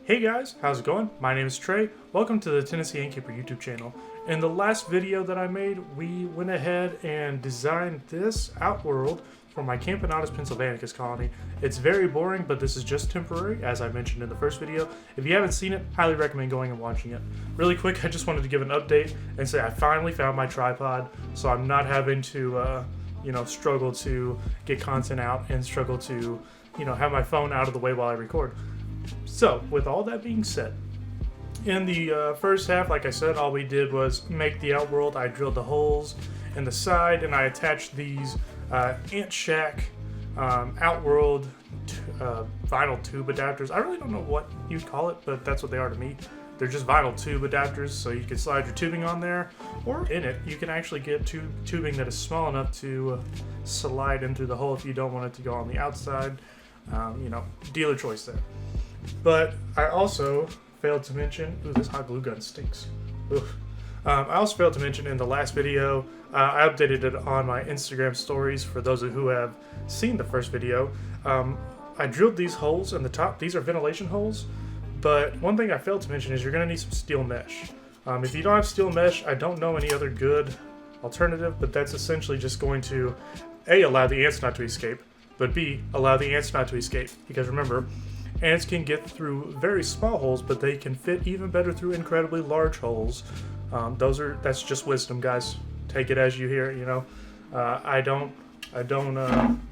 Hey guys, how's it going? My name is Trey. Welcome to the Tennessee Innkeeper YouTube channel. In the last video that I made, we went ahead and designed this Outworld for my Camponotus Pennsylvanicus colony. It's very boring, but this is just temporary, as I mentioned in the first video. If you haven't seen it, highly recommend going and watching it. Really quick, I just wanted to give an update and say I finally found my tripod, so I'm not having to, struggle to get content out and struggle to, have my phone out of the way while I record. So, with all that being said, in the first half, like I said, all we did was make the Outworld. I drilled the holes in the side, and I attached these AntShack Outworld vinyl tube adapters. I really don't know what you'd call it, but that's what they are to me. They're just vinyl tube adapters, so you can slide your tubing on there, or in it, you can actually get tubing that is small enough to slide in through the hole if you don't want it to go on the outside. Dealer choice there. But I also failed to mention, ooh, this hot glue gun stinks. I also failed to mention in the last video, I updated it on my Instagram stories for those who have seen the first video. I drilled these holes in the top. These are ventilation holes, but one thing I failed to mention is you're going to need some steel mesh. If you don't have steel mesh, I don't know any other good alternative, but that's essentially just going to A, allow the ants not to escape, but B, allow the ants not to escape. Because remember, ants can get through very small holes, but they can fit even better through incredibly large holes. That's just wisdom, guys. Take it as you hear it. I don't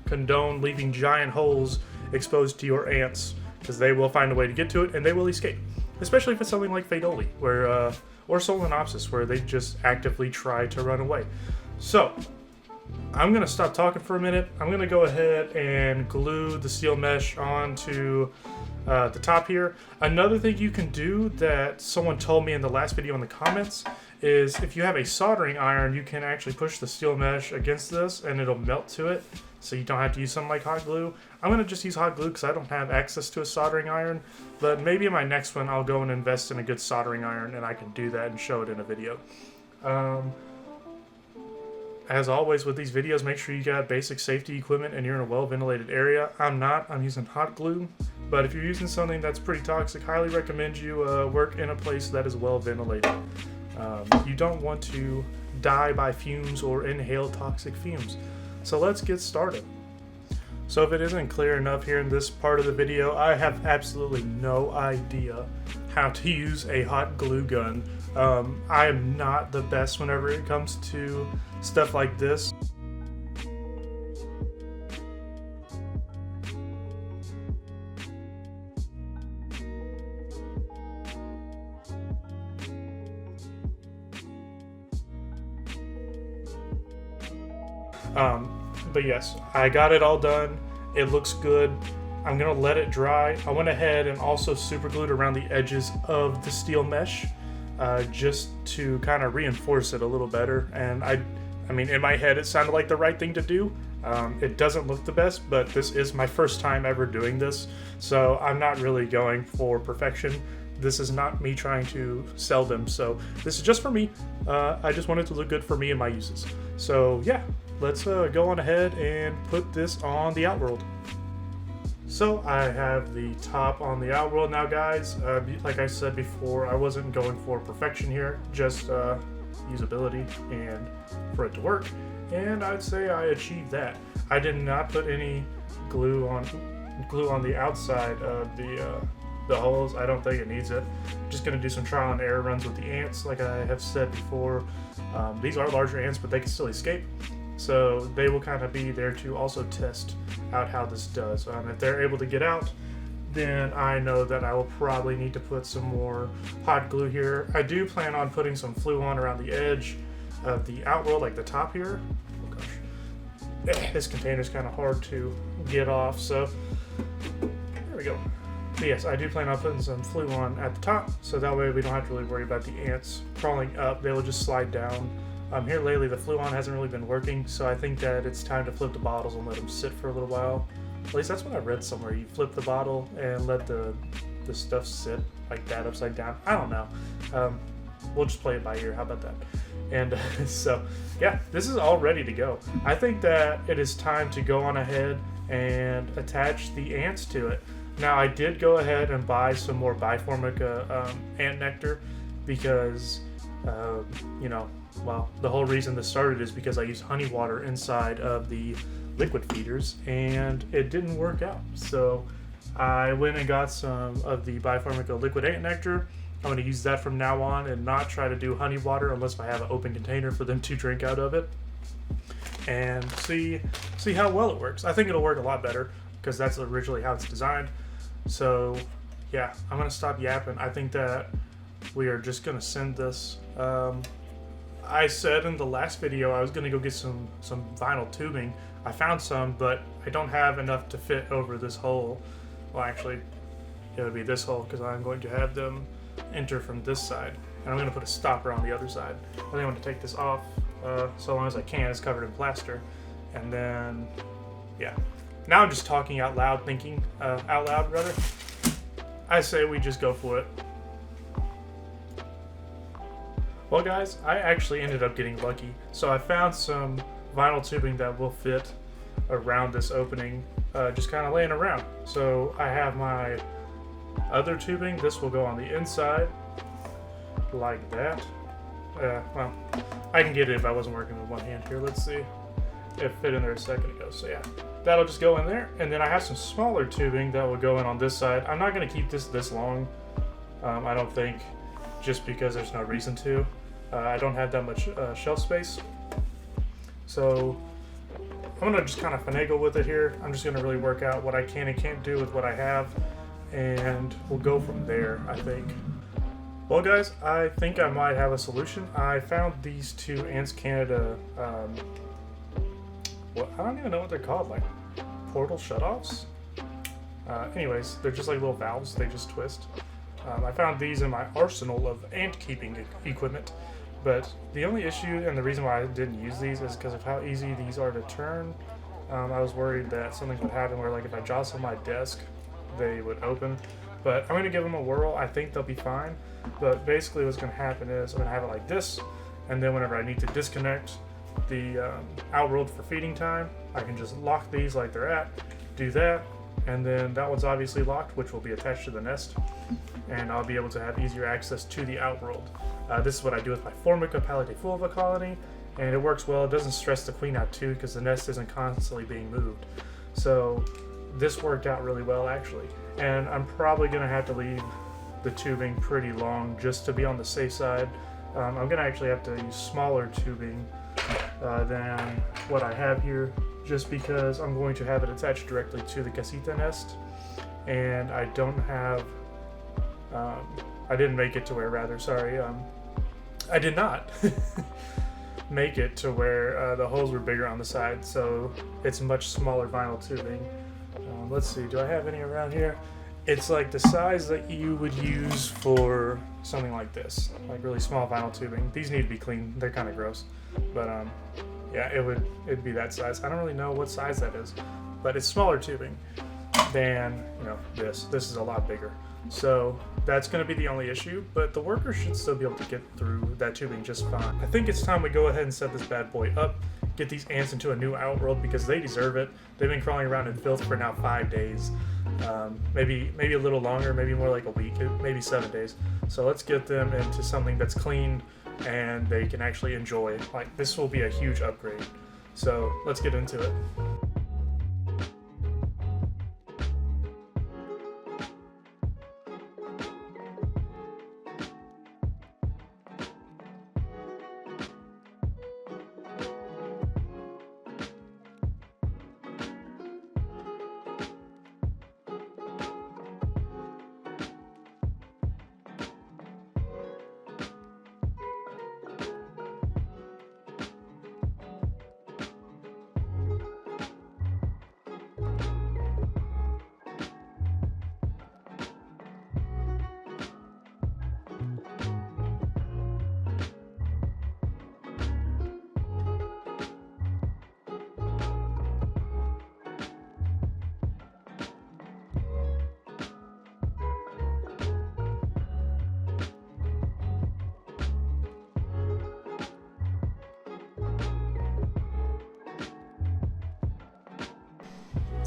condone leaving giant holes exposed to your ants, because they will find a way to get to it and they will escape. Especially if it's something like Fadoli, or Solenopsis, where they just actively try to run away. So, I'm going to stop talking for a minute. I'm going to go ahead and glue the steel mesh onto the top here. Another thing you can do that someone told me in the last video in the comments is if you have a soldering iron, you can actually push the steel mesh against this and it'll melt to it, so you don't have to use something like hot glue. I'm going to just use hot glue because I don't have access to a soldering iron, but maybe in my next one I'll go and invest in a good soldering iron and I can do that and show it in a video. As always with these videos, make sure you got basic safety equipment and you're in a well-ventilated area. I'm using hot glue, but if you're using something that's pretty toxic, highly recommend you work in a place that is well-ventilated. You don't want to die by fumes or inhale toxic fumes. So let's get started. So if it isn't clear enough here in this part of the video, I have absolutely no idea how to use a hot glue gun. I am not the best whenever it comes to stuff like this. But yes, I got it all done. It looks good. I'm gonna let it dry. I went ahead and also super glued around the edges of the steel mesh, just to kind of reinforce it a little better. And I mean, in my head, it sounded like the right thing to do. It doesn't look the best, but this is my first time ever doing this, so I'm not really going for perfection. This is not me trying to sell them, so this is just for me. I just want it to look good for me and my uses. So yeah, let's go on ahead and put this on the Outworld. So I have the top on the Outworld now, guys. Like I said before, I wasn't going for perfection here, just usability and for it to work, and I'd say I achieved that. I did not put any glue on the outside of the holes. I don't think it needs it. I'm just gonna do some trial and error runs with the ants, like I have said before. These are larger ants, but they can still escape, so they will kind of be there to also test out how this does. If they're able to get out, then I know that I will probably need to put some more hot glue here. I do plan on putting some Fluon around the edge of the Outworld, like the top here. Oh gosh, this container's kind of hard to get off, so there we go. But yes, I do plan on putting some Fluon at the top, so that way we don't have to really worry about the ants crawling up. They will just slide down. Here lately, the Fluon hasn't really been working, so I think that it's time to flip the bottles and let them sit for a little while. At least that's what I read somewhere. You flip the bottle and let the stuff sit like that upside down. I don't know. We'll just play it by ear. How about that? And so, yeah, this is all ready to go. I think that it is time to go on ahead and attach the ants to it. Now I did go ahead and buy some more biformica ant nectar because, you know, well, the whole reason this started is because I used honey water inside of the liquid feeders and it didn't work out. So I went and got some of the biformica liquid ant nectar. I'm going to use that from now on and not try to do honey water unless I have an open container for them to drink out of it, and see how well it works. I think it'll work a lot better because that's originally how it's designed. So yeah, I'm going to stop yapping. I think that we are just going to send this. I said in the last video I was going to go get some vinyl tubing. I found some, but I don't have enough to fit over this hole. Well, actually, it would be this hole because I'm going to have them enter from this side, and I'm going to put a stopper on the other side. I think I'm going to take this off so long as I can. It's covered in plaster, and then yeah. Now I'm just talking out loud, thinking out loud rather. I say we just go for it. Well guys, I actually ended up getting lucky. So I found some vinyl tubing that will fit around this opening, just kind of laying around. So I have my other tubing. This will go on the inside, like that. Well, I can get it if I wasn't working with one hand here. Let's see. It fit in there a second ago, so yeah. That'll just go in there, and then I have some smaller tubing that will go in on this side. I'm not going to keep this long, I don't think, just because there's no reason to. I don't have that much shelf space, so I'm going to just kind of finagle with it here. I'm just going to really work out what I can and can't do with what I have, and we'll go from there, I think. Well guys, I think I might have a solution. I found these two AntsCanada, I don't even know what they're called, like portal shutoffs? Anyways, they're just like little valves, they just twist. I found these in my arsenal of ant keeping equipment, but the only issue and the reason why I didn't use these is because of how easy these are to turn. I was worried that something would happen where, like, if I jostle my desk, they would open. But I'm going to give them a whirl. I think they'll be fine. But basically what's going to happen is I'm going to have it like this, and then whenever I need to disconnect the Outworld for feeding time, I can just lock these like they're at, do that, and then that one's obviously locked, which will be attached to the nest, and I'll be able to have easier access to the Outworld. This is what I do with my Formica pallitiflora colony, and it works well. It doesn't stress the queen out too because the nest isn't constantly being moved. So this worked out really well actually, and I'm probably going to have to leave the tubing pretty long just to be on the safe side. I'm going to actually have to use smaller tubing than what I have here, just because I'm going to have it attached directly to the casita nest, and I don't have, I didn't make it to where, rather, sorry, I did not make it to where the holes were bigger on the side, so it's much smaller vinyl tubing. Let's see, do I have any around here? It's like the size that you would use for something like this, like really small vinyl tubing. These need to be cleaned, they're kind of gross, but yeah, it'd be that size. I don't really know what size that is, but it's smaller tubing than, you know, this. This is a lot bigger. So that's going to be the only issue, but the workers should still be able to get through that tubing just fine. I think it's time we go ahead and set this bad boy up, get these ants into a new Outworld because they deserve it. They've been crawling around in filth for now 5 days. Maybe a little longer, maybe more like a week, maybe 7 days. So let's get them into something that's clean and they can actually enjoy. Like, this will be a huge upgrade. So let's get into it.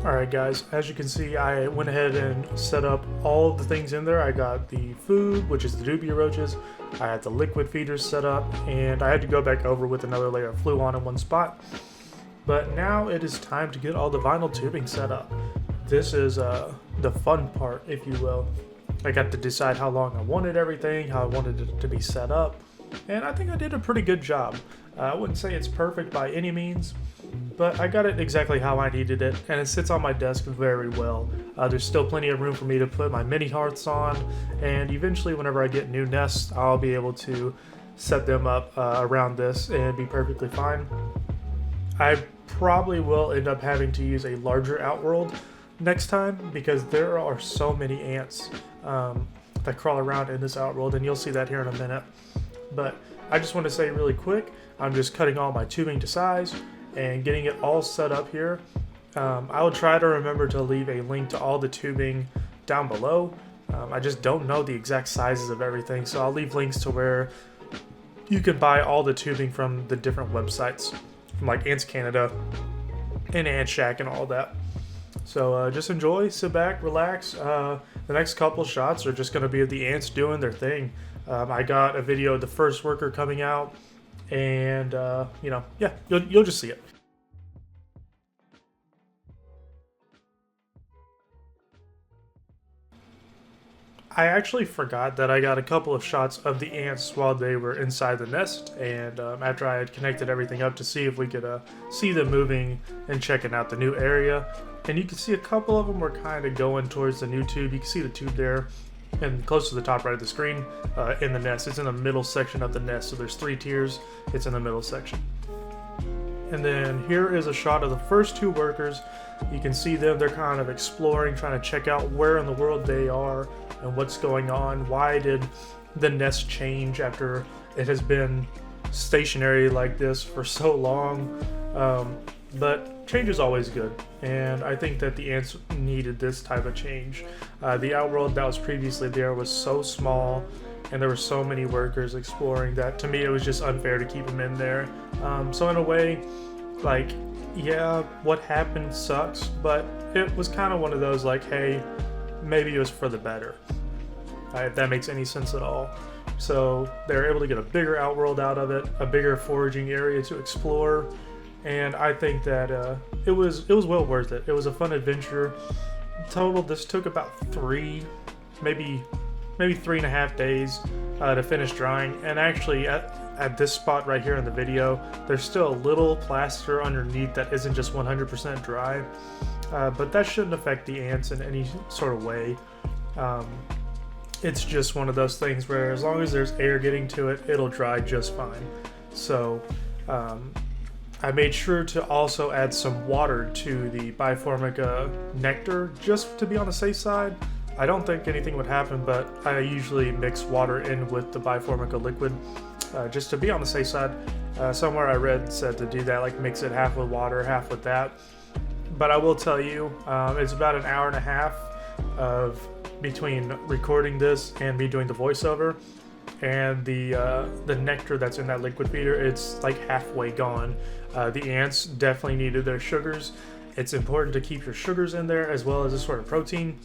Alright guys, as you can see, I went ahead and set up all the things in there. I got the food, which is the dubia roaches, I had the liquid feeders set up, and I had to go back over with another layer of fluon in one spot. But now it is time to get all the vinyl tubing set up. This is the fun part, if you will. I got to decide how long I wanted everything, how I wanted it to be set up, and I think I did a pretty good job. I wouldn't say it's perfect by any means, but I got it exactly how I needed it, and it sits on my desk very well. There's still plenty of room for me to put my mini hearths on, and eventually whenever I get new nests, I'll be able to set them up around this and be perfectly fine. I probably will end up having to use a larger Outworld next time because there are so many ants that crawl around in this Outworld, and you'll see that here in a minute. But I just want to say really quick, I'm just cutting all my tubing to size and getting it all set up here. I will try to remember to leave a link to all the tubing down below. I just don't know the exact sizes of everything, so I'll leave links to where you can buy all the tubing from the different websites, from like AntsCanada and AntShack and all that. So just enjoy, sit back, relax. The next couple shots are just going to be of the ants doing their thing. I got a video of the first worker coming out, and yeah, you'll just see it. I actually forgot that I got a couple of shots of the ants while they were inside the nest, and after I had connected everything up to see if we could see them moving and checking out the new area. And you can see a couple of them were kind of going towards the new tube. You can see the tube there and close to the top right of the screen in the nest. It's in the middle section of the nest, so there's 3 tiers. It's in the middle section. And then here is a shot of the first 2 workers. You can see them, they're kind of exploring, trying to check out where in the world they are and what's going on. Why did the nest change after it has been stationary like this for so long? But change is always good, and I think that the ants needed this type of change. The Outworld that was previously there was so small, and there were so many workers exploring that to me it was just unfair to keep them in there. So in a way, like, yeah, what happened sucks, but it was kind of one of those like, hey, maybe it was for the better, if that makes any sense at all. So they were able to get a bigger Outworld out of it, a bigger foraging area to explore, and I think that it was well worth it. It was a fun adventure. Total, this took about 3, maybe 3.5 days to finish drying. And actually, at this spot right here in the video, there's still a little plaster underneath that isn't just 100% dry, but that shouldn't affect the ants in any sort of way. It's just one of those things where as long as there's air getting to it, it'll dry just fine. So I made sure to also add some water to the Biformica nectar just to be on the safe side. I don't think anything would happen, but I usually mix water in with the Biformica liquid just to be on the safe side. Somewhere I read said to do that, like mix it half with water, half with that. But I will tell you, it's about an hour and a half of between recording this and me doing the voiceover, and the nectar that's in that liquid feeder, it's like halfway gone. The ants definitely needed their sugars. It's important to keep your sugars in there as well as a sort of protein.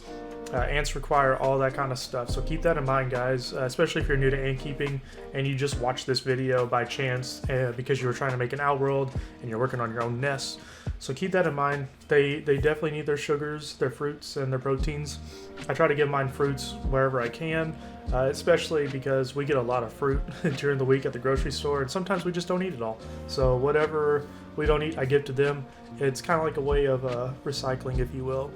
Ants require all that kind of stuff, so keep that in mind, guys, especially if you're new to ant keeping and you just watched this video by chance because you were trying to make an Outworld and you're working on your own nests. So keep that in mind. They definitely need their sugars, their fruits, and their proteins. I try to give mine fruits wherever I can, especially because we get a lot of fruit during the week at the grocery store, and sometimes we just don't eat it all. So whatever we don't eat, I give to them. It's kind of like a way of recycling, if you will.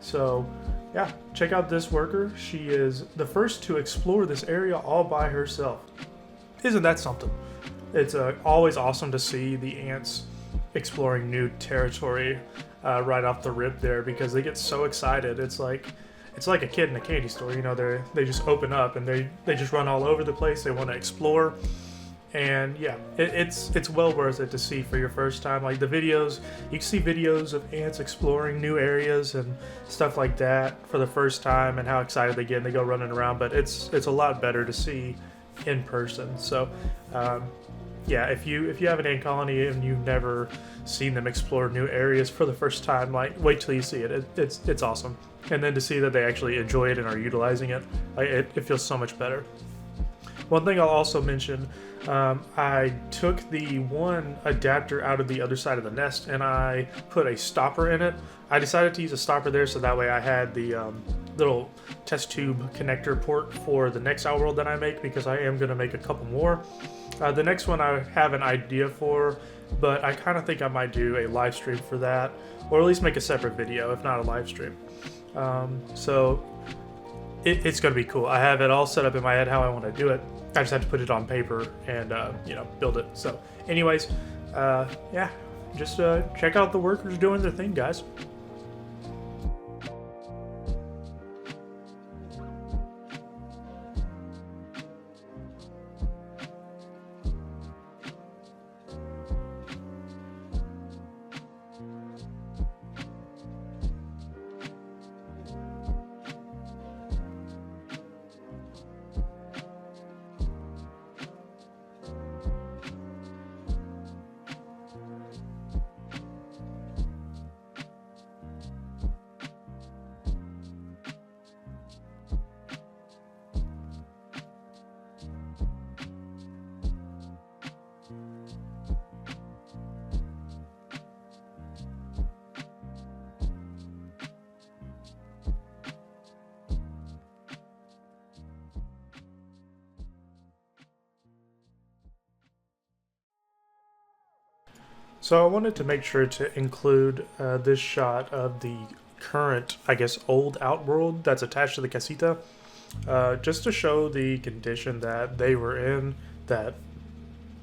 So yeah, check out this worker. She is the first to explore this area all by herself. Isn't that something? It's always awesome to see the ants exploring new territory right off the rip there, because they get so excited. It's like a kid in a candy store, you know. They just open up and they just run all over the place. They want to explore. And yeah, it's well worth it to see for your first time. Like the videos, you can see videos of ants exploring new areas and stuff like that for the first time and how excited they get and they go running around, but it's a lot better to see in person. So yeah, if you have an ant colony and you've never seen them explore new areas for the first time, like wait till you see it. It's awesome, and then to see that they actually enjoy it and are utilizing it, like, it feels so much better. One thing I'll also mention, I took the one adapter out of the other side of the nest and I put a stopper in it. I decided to use a stopper there so that way I had the little test tube connector port for the next Outworld that I make, because I am going to make a couple more. The next one I have an idea for, but I kind of think I might do a live stream for that, or at least make a separate video, if not a live stream. So it's going to be cool. I have it all set up in my head how I want to do it. I just have to put it on paper and build it. So anyways, yeah, just check out the workers doing their thing, guys. So I wanted to make sure to include this shot of the current, I guess, old Outworld that's attached to the casita, just to show the condition that they were in, that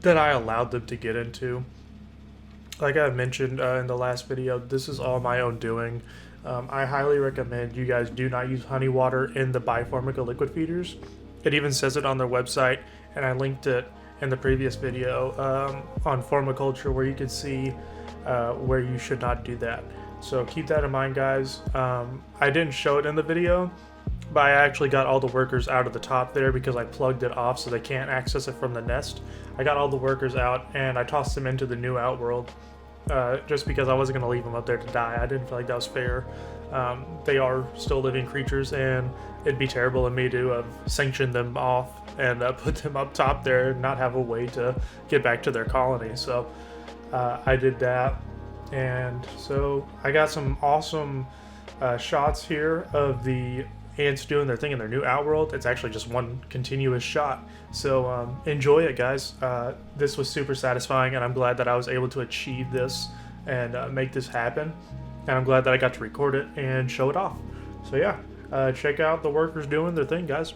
I allowed them to get into. Like I mentioned in the last video, this is all my own doing. I highly recommend you guys do not use honey water in the Biformica liquid feeders. It even says it on their website, and I linked it in the previous video on Formiculture, where you can see where you should not do that. So keep that in mind, guys. I didn't show it in the video, but I actually got all the workers out of the top there because I plugged it off so they can't access it from the nest. I got all the workers out and I tossed them into the new Outworld just because I wasn't going to leave them up there to die. I didn't feel like that was fair. They are still living creatures, and it'd be terrible of me to sanction them off and put them up top there and not have a way to get back to their colony. So I did that, and so I got some awesome shots here of the ants doing their thing in their new Outworld. It's actually just one continuous shot, so enjoy it, guys. This was super satisfying, and I'm glad that I was able to achieve this and make this happen, and I'm glad that I got to record it and show it off. So yeah, check out the workers doing their thing, guys.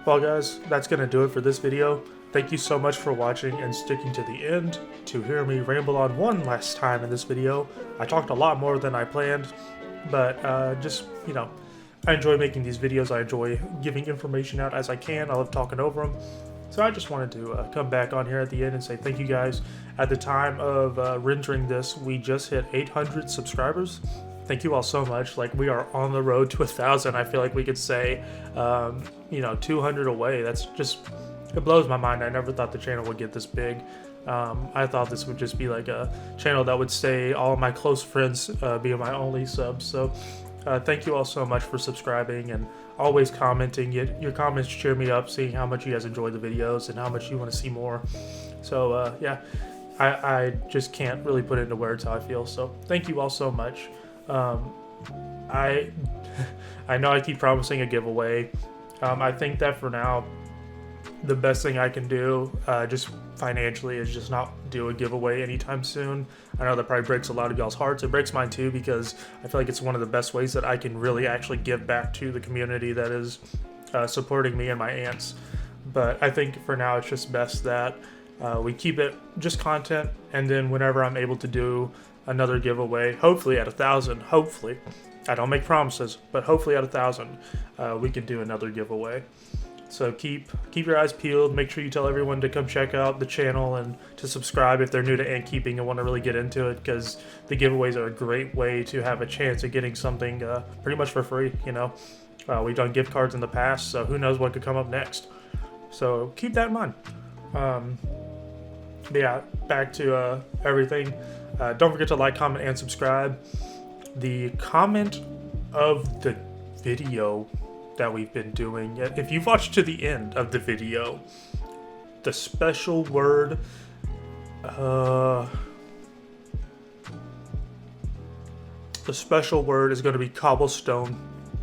Well guys, that's going to do it for this video. Thank you so much for watching and sticking to the end to hear me ramble on one last time in this video. I talked a lot more than I planned, but just, you know, I enjoy making these videos. I enjoy giving information out as I can. I love talking over them. So I just wanted to come back on here at the end and say thank you guys. At the time of rendering this, we just hit 800 subscribers. Thank you all so much. Like, we are on the road to 1,000. I feel like we could say, you know, 200 away. That's just, it blows my mind. I never thought the channel would get this big. I thought this would just be like a channel that would stay all of my close friends being my only subs. So thank you all so much for subscribing and always commenting. Your comments cheer me up, seeing how much you guys enjoy the videos and how much you want to see more. So yeah, I just can't really put into words how I feel. So thank you all so much. I know I keep promising a giveaway. I think that for now, the best thing I can do, just financially, is just not do a giveaway anytime soon. I know that probably breaks a lot of y'all's hearts. It breaks mine too, because I feel like it's one of the best ways that I can really actually give back to the community that is supporting me and my aunts. But I think for now it's just best that we keep it just content, and then whenever I'm able to do another giveaway, hopefully at 1,000, hopefully, I don't make promises, but hopefully at 1,000, we can do another giveaway. So keep your eyes peeled. Make sure you tell everyone to come check out the channel and to subscribe if they're new to ant keeping and want to really get into it, because the giveaways are a great way to have a chance of getting something pretty much for free. You know, we've done gift cards in the past, so who knows what could come up next. So keep that in mind. But yeah, back to everything. Don't forget to like, comment, and subscribe. The comment of the video that we've been doing, if you've watched to the end of the video, the special word, the special word is going to be cobblestone.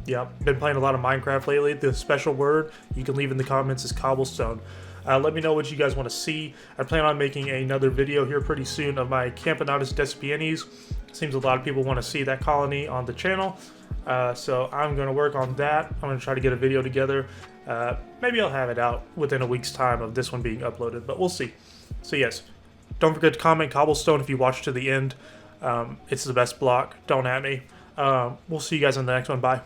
Yep, been playing a lot of Minecraft lately. The special word you can leave in the comments is cobblestone. Let me know what you guys want to see. I plan on making another video here pretty soon of my Camponotus Nest. Seems a lot of people want to see that colony on the channel. So I'm going to work on that. I'm going to try to get a video together. Maybe I'll have it out within a week's time of this one being uploaded, but we'll see. So yes, don't forget to comment cobblestone if you watch to the end. It's the best block. Don't at me. We'll see you guys in the next one. Bye.